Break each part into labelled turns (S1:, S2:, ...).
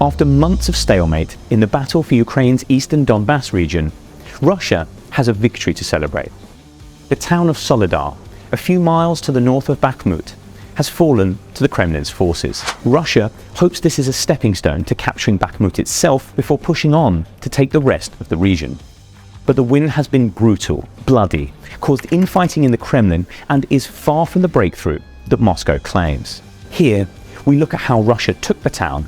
S1: After months of stalemate in the battle for Ukraine's eastern Donbas region, Russia has a victory to celebrate. The town of Soledar, a few miles to the north of Bakhmut, has fallen to the Kremlin's forces. Russia hopes this is a stepping stone to capturing Bakhmut itself before pushing on to take the rest of the region. But the win has been brutal, bloody, caused infighting in the Kremlin, and is far from the breakthrough that Moscow claims. Here, we look at how Russia took the town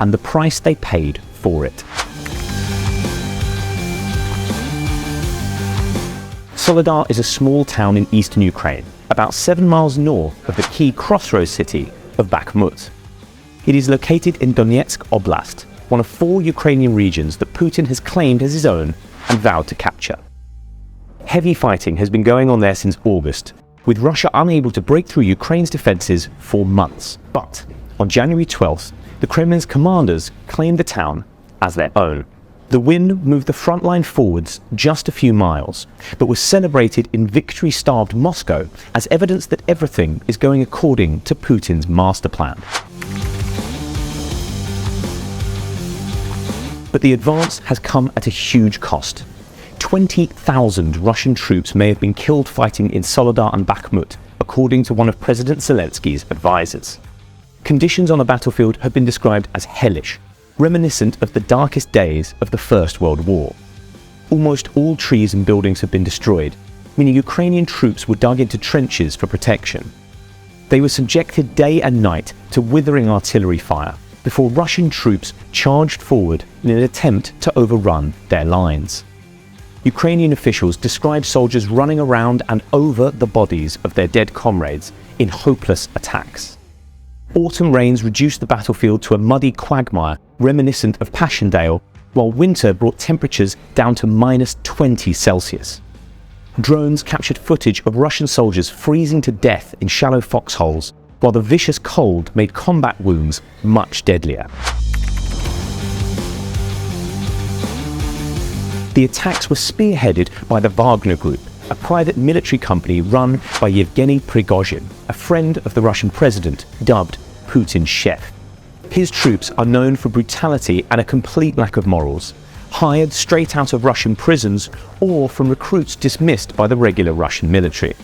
S1: and the price they paid for it. Soledar is a small town in eastern Ukraine, about 7 miles north of the key crossroads city of Bakhmut. It is located in Donetsk Oblast, one of 4 Ukrainian regions that Putin has claimed as his own and vowed to capture. Heavy fighting has been going on there since August, with Russia unable to break through Ukraine's defences for months. But on January 12th, the Kremlin's commanders claimed the town as their own. The win moved the front line forwards just a few miles, but was celebrated in victory-starved Moscow as evidence that everything is going according to Putin's master plan. But the advance has come at a huge cost. 20,000 Russian troops may have been killed fighting in Soledar and Bakhmut, according to one of President Zelensky's advisors. Conditions on the battlefield have been described as hellish, reminiscent of the darkest days of the First World War. Almost all trees and buildings have been destroyed, meaning Ukrainian troops were dug into trenches for protection. They were subjected day and night to withering artillery fire before Russian troops charged forward in an attempt to overrun their lines. Ukrainian officials describe soldiers running around and over the bodies of their dead comrades in hopeless attacks. Autumn rains reduced the battlefield to a muddy quagmire reminiscent of Passchendaele, while winter brought temperatures down to -20 Celsius. Drones captured footage of Russian soldiers freezing to death in shallow foxholes, while the vicious cold made combat wounds much deadlier. The attacks were spearheaded by the Wagner Group, a private military company run by Yevgeny Prigozhin, a friend of the Russian president, dubbed Putin's chef. His troops are known for brutality and a complete lack of morals, hired straight out of Russian prisons or from recruits dismissed by the regular Russian military.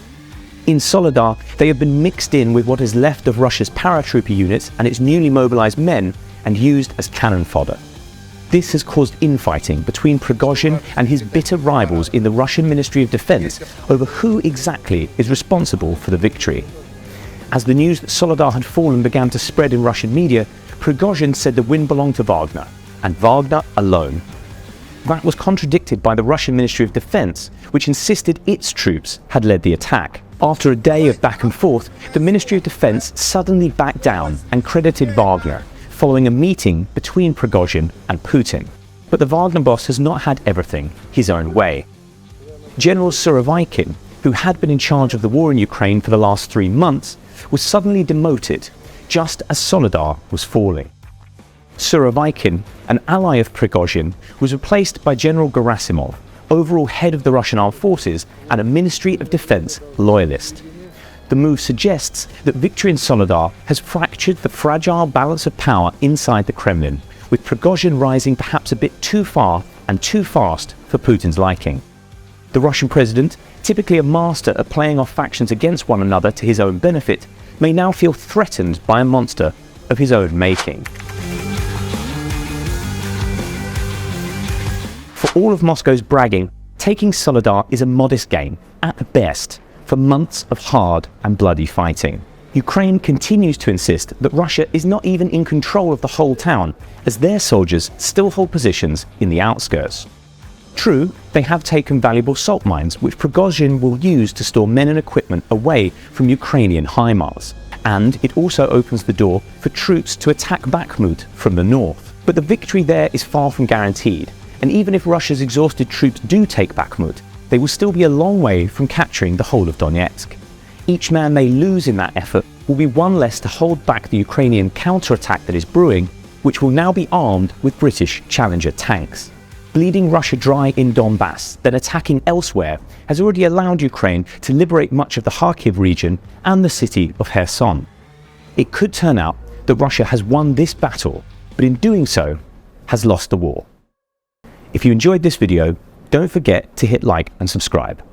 S1: In Soledar, they have been mixed in with what is left of Russia's paratrooper units and its newly mobilized men and used as cannon fodder. This has caused infighting between Prigozhin and his bitter rivals in the Russian Ministry of Defense over who exactly is responsible for the victory. As the news that Soledar had fallen began to spread in Russian media, Prigozhin said the win belonged to Wagner, and Wagner alone. That was contradicted by the Russian Ministry of Defense, which insisted its troops had led the attack. After a day of back and forth, the Ministry of Defense suddenly backed down and credited Wagner, following a meeting between Prigozhin and Putin. But the Wagner boss has not had everything his own way. General Surovikin, who had been in charge of the war in Ukraine for the last 3 months, was suddenly demoted just as Soledar was falling. Surovikin, an ally of Prigozhin, was replaced by General Gerasimov, overall head of the Russian armed forces and a Ministry of Defense loyalist. The move suggests that victory in Soledar has fractured the fragile balance of power inside the Kremlin, with Prigozhin rising perhaps a bit too far and too fast for Putin's liking. The Russian president, typically a master at playing off factions against one another to his own benefit, may now feel threatened by a monster of his own making. For all of Moscow's bragging, taking Soledar is a modest gain, at best, for months of hard and bloody fighting. Ukraine continues to insist that Russia is not even in control of the whole town, as their soldiers still hold positions in the outskirts. True, they have taken valuable salt mines, which Prigozhin will use to store men and equipment away from Ukrainian HIMARS, and it also opens the door for troops to attack Bakhmut from the north. But the victory there is far from guaranteed, and even if Russia's exhausted troops do take Bakhmut, they will still be a long way from capturing the whole of Donetsk. Each man they lose in that effort will be one less to hold back the Ukrainian counterattack that is brewing, which will now be armed with British Challenger tanks. Bleeding Russia dry in Donbas, then attacking elsewhere, has already allowed Ukraine to liberate much of the Kharkiv region and the city of Kherson. It could turn out that Russia has won this battle but in doing so, has lost the war. If you enjoyed this video, don't forget to hit like and subscribe.